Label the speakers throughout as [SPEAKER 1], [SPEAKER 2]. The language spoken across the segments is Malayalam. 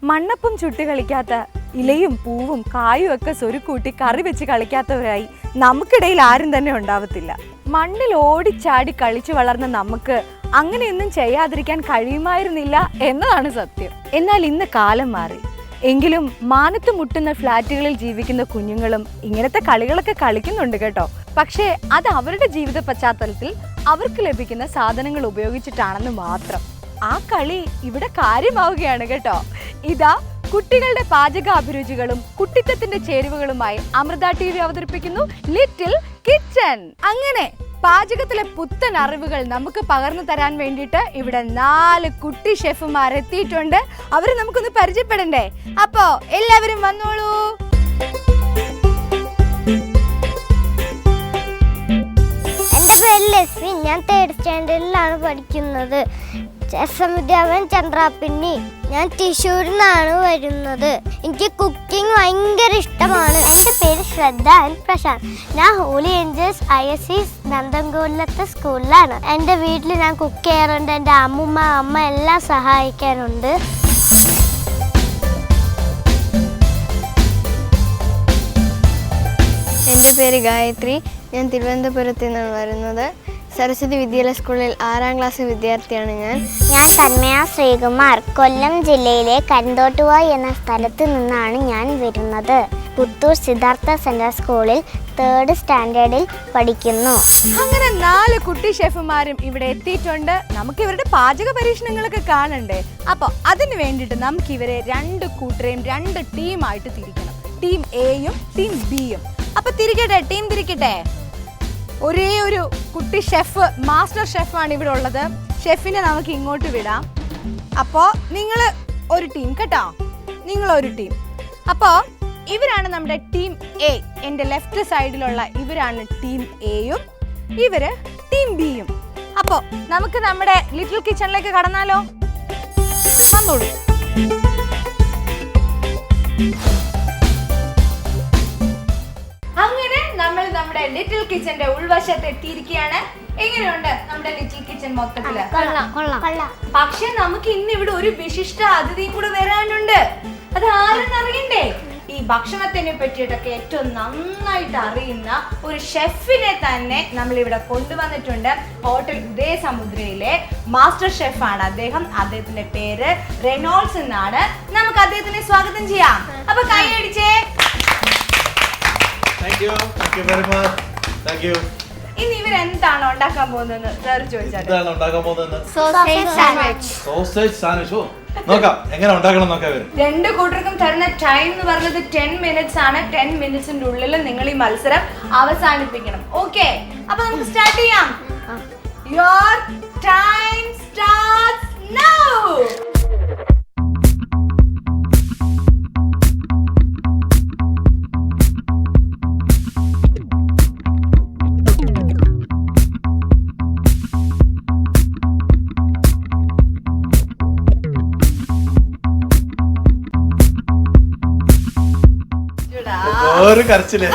[SPEAKER 1] മണ്ണപ്പം ചുട്ട് കളിക്കാത്ത, ഇലയും പൂവും കായും ഒക്കെ സ്വരുക്കൂട്ടി കറി വെച്ച് കളിക്കാത്തവരായി നമുക്കിടയിൽ ആരും തന്നെ ഉണ്ടാവത്തില്ല. മണ്ണിൽ ഓടിച്ചാടി കളിച്ചു വളർന്ന നമുക്ക് അങ്ങനെയൊന്നും ചെയ്യാതിരിക്കാൻ കഴിയുമായിരുന്നില്ല എന്നതാണ് സത്യം. എന്നാൽ ഇന്ന് കാലം മാറി. എങ്കിലും മാനത്ത് മുട്ടുന്ന ഫ്ലാറ്റുകളിൽ ജീവിക്കുന്ന കുഞ്ഞുങ്ങളും ഇങ്ങനത്തെ കളികളൊക്കെ കളിക്കുന്നുണ്ട് കേട്ടോ. പക്ഷേ അത് അവരുടെ ജീവിത പശ്ചാത്തലത്തിൽ അവർക്ക് ലഭിക്കുന്ന സാധനങ്ങൾ ഉപയോഗിച്ചിട്ടാണെന്ന് മാത്രം. ആ കളി ഇവിടെ കാര്യമാവുകയാണ് കേട്ടോ. ഇതാ കുട്ടികളുടെ പാചക അഭിരുചികളും കുട്ടിത്തത്തിന്റെ ചേരുവകളുമായി അമൃത TV അവതരിപ്പിക്കുന്നു ലിറ്റിൽ കിച്ചൺ. അങ്ങനെ പാചകത്തിലെ പുത്തൻ അറിവുകൾ നമുക്ക് പകർന്നു തരാൻ വേണ്ടിയിട്ട് ഇവിടെ 4 കുട്ടി ഷെഫുമാർ എത്തിയിട്ടുണ്ട്. അവരെ നമുക്കൊന്ന് പരിചയപ്പെടണ്ടേ? അപ്പോ എല്ലാവരും വന്നോളൂ.
[SPEAKER 2] എൻ്റെ പേര് ലക്ഷ്മി. ഞാൻ 3rd സ്റ്റാൻഡേർഡിലാണ് പഠിക്കുന്നത്. വിദ്യാഭ്യാൻ ചന്ദ്രാപ്പിന്നി. ഞാൻ തൃശ്ശൂരിൽ നിന്നാണ് വരുന്നത്. എനിക്ക് കുക്കിംഗ് ഭയങ്കര ഇഷ്ടമാണ്. എൻ്റെ പേര് ശ്രദ്ധ ആൻഡ് പ്രശാന്ത്. ഞാൻ ഹോളി ഏഞ്ചൽസ് ISC നന്ദൻകോലിലത്തെ സ്കൂളിലാണ്. എൻ്റെ വീട്ടിൽ ഞാൻ കുക്ക് ചെയ്യാറുണ്ട്. എൻ്റെ അമ്മ എല്ലാം സഹായിക്കാറുണ്ട്.
[SPEAKER 3] എൻ്റെ പേര് ഗായത്രി. ഞാൻ തിരുവനന്തപുരത്ത് നിന്നാണ് വരുന്നത്. സരസ്വതി വിദ്യാലയ സ്കൂളിൽ 6ാം ക്ലാസ് വിദ്യാർത്ഥിയാണ് ഞാൻ.
[SPEAKER 2] തന്മയ ശ്രീകുമാർ. കൊല്ലം ജില്ലയിലെ കരിന്തോട്ടുവായി എന്ന സ്ഥലത്ത് നിന്നാണ് ഞാൻ വരുന്നത്. പുത്തൂർ സിദ്ധാർത്ഥ സെൻട്രൽ സ്കൂളിൽ 3rd സ്റ്റാൻഡേർഡിൽ പഠിക്കുന്നു.
[SPEAKER 1] അങ്ങനെ 4 കുട്ടി ഷെഫുമാരും ഇവിടെ എത്തിയിട്ടുണ്ട്. നമുക്ക് ഇവരുടെ പാചക പരീക്ഷണങ്ങളൊക്കെ കാണണ്ടേ? അപ്പോൾ അതിന് വേണ്ടിയിട്ട് നമുക്ക് ഇവരെ 2 കൂട്ടരെയും 2 ടീമായിട്ട് തിരിക്കണം. ടീം എയും ടീം ബിയും. അപ്പൊ തിരിക്കട്ടെ, ടീം തിരിക്കട്ടെ. ഒരേ ഒരു കുട്ടി ഷെഫ്, മാസ്റ്റർ ഷെഫാണ് ഇവിടെ ഉള്ളത്. ഷെഫിനെ നമുക്ക് ഇങ്ങോട്ട് വിടാം. അപ്പോൾ നിങ്ങൾ ഒരു ടീം കേട്ടോ, നിങ്ങളൊരു ടീം. അപ്പോൾ ഇവരാണ് നമ്മുടെ ടീം എ. എൻ്റെ ലെഫ്റ്റ് സൈഡിലുള്ള ഇവരാണ് ടീം എയും, ഇവര് ടീം ബിയും. അപ്പോൾ നമുക്ക് നമ്മുടെ ലിറ്റിൽ കിച്ചണിലേക്ക് കടന്നാലോ? വന്നോളൂ. അങ്ങനെ നമ്മൾ നമ്മുടെ ലിറ്റിൽ കിച്ചന്റെ ഉൾവശത്ത് എത്തിയിരിക്കുകയാണ്. എങ്ങനെയുണ്ട് നമ്മുടെ ലിറ്റിൽ കിച്ചൺ മൊത്തത്തില്? പക്ഷെ നമുക്ക് ഇന്ന് ഇവിടെ ഒരു വിശിഷ്ട അതിഥിയും കൂടെ വരാനുണ്ട്. അത് ആരെന്നറിയണ്ടേ? ഈ ഭക്ഷണത്തിനെ പറ്റിയിട്ടൊക്കെ ഏറ്റവും നന്നായിട്ട് അറിയുന്ന ഒരു ഷെഫിനെ തന്നെ നമ്മൾ ഇവിടെ കൊണ്ടുവന്നിട്ടുണ്ട്. ഹോട്ടൽ ഉദയസമുദ്രയിലെ മാസ്റ്റർ ഷെഫാണ് അദ്ദേഹം. അദ്ദേഹത്തിന്റെ പേര് റെനോൾഡ്സ് എന്നാണ്. നമുക്ക് അദ്ദേഹത്തിനെ സ്വാഗതം ചെയ്യാം. അപ്പൊ കൈയടിച്ചേ. ഇനി ഇവരെന്താണോ ഉണ്ടാക്കാൻ പോകുന്നത് സാർ ചോദിച്ചാൽ?
[SPEAKER 4] നോക്കാം എങ്ങനെ ഉണ്ടാക്കണം നോക്കാം.
[SPEAKER 1] 2 കൂട്ടർക്കും തരുന്ന ടൈം എന്ന് പറഞ്ഞത് 10 മിനിറ്റ്സ് ആണ്. 10 മിനിറ്റ്സിന്റെ ഉള്ളിൽ നിങ്ങൾ ഈ മത്സരം അവസാനിപ്പിക്കണം. ഓക്കെ, അപ്പൊ നമുക്ക് സ്റ്റാർട്ട് ചെയ്യാം. Your time starts now.
[SPEAKER 4] ഒരു കരച്ചില്.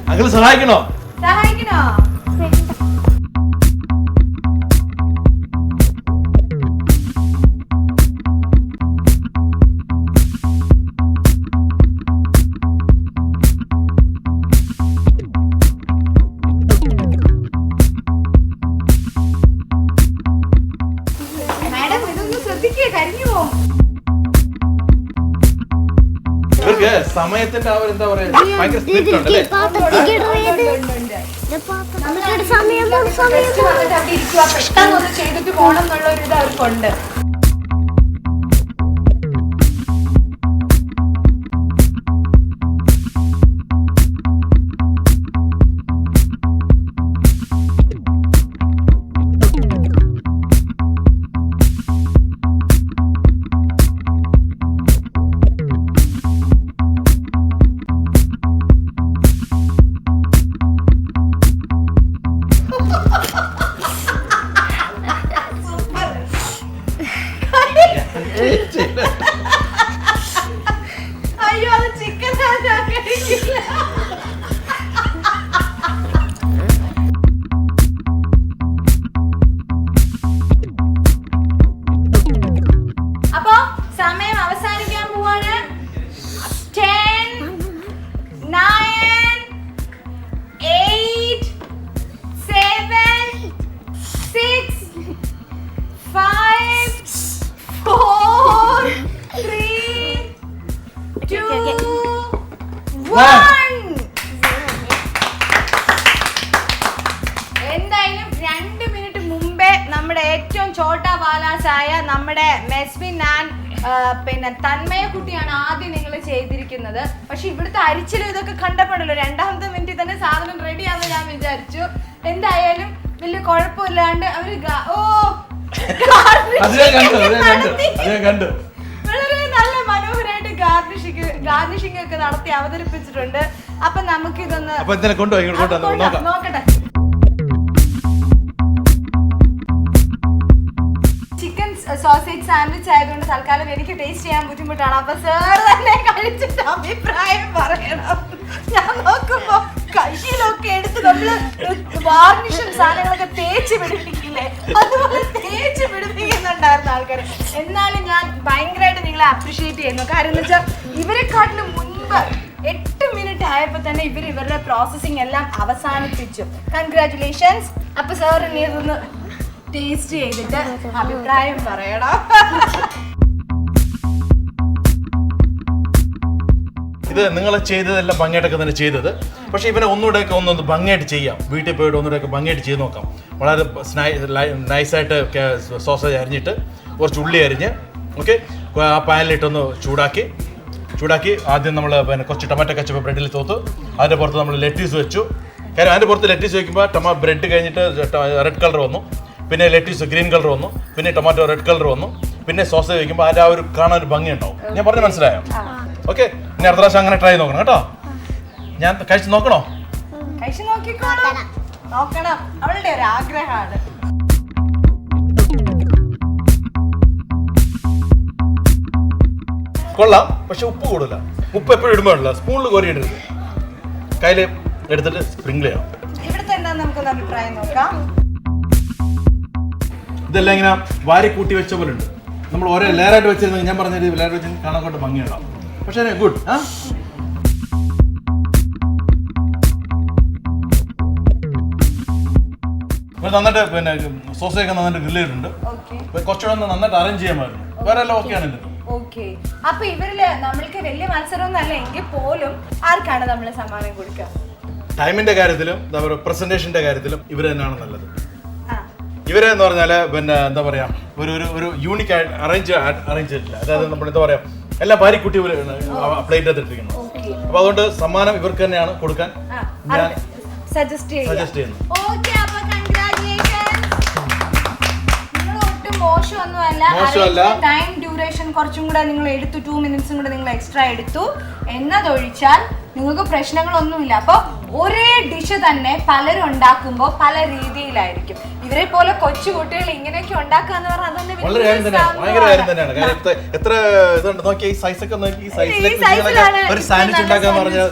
[SPEAKER 4] അങ്കിള് സഹായിക്കണോ?
[SPEAKER 1] സഹായിക്കണോ? മാഡം ഇതൊന്ന് ശ്രദ്ധിക്കുക, കരിഞ്ഞു പോകും.
[SPEAKER 4] ഇവർക്ക് സമയത്തിന്റെ ആ ഒരു എന്താ പറയാ ഭയങ്കര സ്പിരിറ്റ് ഉണ്ട് അല്ലേ?
[SPEAKER 1] പെട്ടെന്ന് ചെയ്തിട്ട് പോകണം എന്നുള്ള ഒരു ഇത് അവർക്കുണ്ട്. അയ്യോ, അത് ചിക്കൻ കഴിക്കില്ല. എന്തായാലും 2 മിനിറ്റ് മുമ്പേ നമ്മുടെ ഏറ്റവും ചോട്ടാ ബാലാസായ നമ്മുടെ മെസ്വിൻ ആൻഡ് പിന്നെ തന്മയ കുട്ടിയാണ് ആദ്യം നിങ്ങൾ ചെയ്തിരിക്കുന്നത്. പക്ഷെ ഇവിടുത്തെ അരിച്ചിലും ഇതൊക്കെ കണ്ടപ്പോഴല്ലോ 2ാമത്തെ മിനിറ്റിൽ തന്നെ സാധനം റെഡിയാന്ന് ഞാൻ വിചാരിച്ചു. എന്തായാലും വലിയ കുഴപ്പമില്ലാണ്ട് അവര് വളരെ നല്ല മനോഹരമായിട്ട് ഗാർണിഷിംഗ് ഒക്കെ നടത്തി അവതരിപ്പിച്ചിട്ടുണ്ട്. അപ്പൊ നമുക്ക് ഇതൊന്ന് നോക്കട്ടെ. ചിക്കൻ സോസേജ് സാൻഡ്വിച്ച് ആയതുകൊണ്ട് തൽക്കാലം എനിക്ക് ടേസ്റ്റ് ചെയ്യാൻ ബുദ്ധിമുട്ടാണ്. അപ്പൊ സാർ തന്നെ കഴിച്ചിട്ട് അഭിപ്രായം പറയണം. ഞാൻ നോക്കുമ്പോ കയ്യിലൊക്കെ എടുത്ത് നമ്മള് വാർണിഷും സാധനങ്ങളൊക്കെ തേച്ച് പിടിപ്പിക്കില്ലേ, അതുപോലെ തേച്ച് പിടിപ്പിക്കുന്നുണ്ടായിരുന്ന ആൾക്കാർ. എന്നാലും ഞാൻ ഭയങ്കരമായിട്ട് നിങ്ങളെ അപ്രീഷിയേറ്റ് ചെയ്യുന്നു. കാര്യം എന്ന് വെച്ചാൽ ഇവരെക്കാട്ടിലും മുൻപ് 8 മിനിറ്റ് ആയപ്പോ തന്നെ ഇവരുടെ പ്രോസസ്സിംഗ് എല്ലാം അവസാനിപ്പിച്ചു. കൺഗ്രാറ്റുലേഷൻസ്. അപ്പൊ സാർ ഇനി ഇതൊന്ന് ടേസ്റ്റ് ചെയ്തിട്ട് അഭിപ്രായം പറയണം.
[SPEAKER 4] ഇത് നിങ്ങൾ ചെയ്തതെല്ലാം ഭംഗിയായിട്ടൊക്കെ തന്നെ ചെയ്തത്. പക്ഷേ ഇവനെ ഒന്നുകൂടെയൊക്കെ ഒന്ന് ഭംഗിയായിട്ട് ചെയ്യാം. വീട്ടിൽ പോയിട്ട് ഒന്നുകൂടെയൊക്കെ ഭംഗിയായിട്ട് ചെയ്ത് നോക്കാം. വളരെ നൈസായിട്ട് സോസേജ് അരിഞ്ഞിട്ട് കുറച്ച് ഉള്ളി അരിഞ്ഞ് ഓക്കെ ആ പാനിലിട്ടൊന്ന് ചൂടാക്കി ആദ്യം നമ്മൾ പിന്നെ കുറച്ച് ടൊമാറ്റോ കച്ചപ്പ് ബ്രെഡിൽ തോത്ത് അതിൻ്റെ പുറത്ത് നമ്മൾ ലെറ്റീസ് വെച്ചു. കാര്യം അതിൻ്റെ പുറത്ത് ലെറ്റീസ് വയ്ക്കുമ്പോൾ ബ്രെഡ് കഴിഞ്ഞിട്ട് റെഡ് കളർ വന്നു, പിന്നെ ലെറ്റീസ് ഗ്രീൻ കളർ വന്നു, പിന്നെ ടൊമാറ്റോ റെഡ് കളർ വന്നു, പിന്നെ സോസേജ് വയ്ക്കുമ്പോൾ അതിൻ്റെ ആ ഒരു കാണാൻ ഒരു ഭംഗി ഉണ്ടാവും. ഞാൻ പറഞ്ഞ് മനസ്സിലായോ? ഓക്കെ, ഇനി അടുത്ത പ്രാവശ്യം അങ്ങനെ ട്രൈ നോക്കണം കേട്ടോ. ഞാൻ കഴിച്ച് നോക്കണോ?
[SPEAKER 1] കഴിച്ച് നോക്കണം. അവളുടെ ഒരു ആഗ്രഹമാണ്.
[SPEAKER 4] കൊള്ളാം, പക്ഷെ ഉപ്പ് കൂടില്ല. ഉപ്പ് എപ്പോഴും ഇടുമ്പോഴല്ല, സ്പൂണിൽ കോരി ഇടരുത്, കയ്യിൽ എടുത്തിട്ട് സ്പ്രിങ്കിൾ ചെയ്യണം.
[SPEAKER 1] ഇവിടുത്തെ എന്താന്ന് നമുക്കൊന്ന് അഭിപ്രായം നോക്കാം.
[SPEAKER 4] ഇതെല്ലാം ഇങ്ങനെ വാരി കൂട്ടി വെച്ച പോലെ ഉണ്ട്. നമ്മൾ ഓരോ ലെയറായിട്ട് വെച്ചിരുന്നെങ്കിൽ ഞാൻ പറഞ്ഞ ലെയർ വെച്ച് കാണാൻ കൊണ്ട് ഭംഗിയുണ്ടാവും. പക്ഷേ ഗുഡ്. നന്നായിട്ട് പിന്നെ സോസൊക്കെ നന്നായിട്ട് ഗ്രില്ല് ചെയ്തിട്ടുണ്ട്. കുറച്ചുകൂടെ നന്നായിട്ട് അറേഞ്ച് ചെയ്യാമായിരുന്നു. വേറെ എല്ലാം ഓക്കെ ആണ്.
[SPEAKER 1] ഓക്കെ, അപ്പൊ ഇവരില് നമ്മൾക്ക് വലിയ മത്സരമൊന്നും അല്ല എങ്കിൽ പോലും ആർക്കാണ് നമ്മൾ സമ്മാനം കൊടുക്കുക?
[SPEAKER 4] ടൈമിന്റെ കാര്യത്തിലും പ്രസന്റേഷന്റെ കാര്യത്തിലും ഇവര് തന്നെയാണ് നല്ലത്. ഇവരെന്ന് പറഞ്ഞാല് പിന്നെ എന്താ പറയാ ഒരു യൂണിക് അറേഞ്ച് ചെയ്തിട്ടില്ല. അതായത് നമ്മൾ എന്താ പറയാ എല്ലാം വാരിക്കുട്ടി പ്ലേറ്റ് എടുത്തിരിക്കുന്നു. അപ്പൊ അതുകൊണ്ട് സമ്മാനം ഇവർക്ക് തന്നെയാണ് കൊടുക്കാൻ ഞാൻ സജസ്റ്റ് ചെയ്യുന്നു.
[SPEAKER 1] മോശമല്ല. ടൈം ഡ്യൂറേഷൻ കുറച്ചും കൂടെ നിങ്ങൾ എടുത്തു, 2 മിനിറ്റ്സും കൂടെ നിങ്ങൾ എക്സ്ട്രാ എടുത്തു എന്നതൊഴിച്ചാൽ നിങ്ങൾക്ക് പ്രശ്നങ്ങളൊന്നുമില്ല. അപ്പൊ ഒരേ ഡിഷ് തന്നെ പലരും ഉണ്ടാക്കുമ്പോൾ പല രീതിയിലായിരിക്കും. ഇവരെ പോലെ കൊച്ചു കുട്ടികൾ ഇങ്ങനെയൊക്കെ ഉണ്ടാക്കുക എന്ന് പറഞ്ഞാൽ അതന്നെ
[SPEAKER 4] ഭയങ്കര കാര്യം തന്നെയാണ്. കാര്യം എത്ര ഇതുണ്ട് നോക്കിയാൽ ഈ സൈസൊക്കെ നോക്കി, ഈ സൈസിലേക്ക് ഒരു സാൻഡ്വിച്ച് ഉണ്ടാക്കാൻ പറഞ്ഞാൽ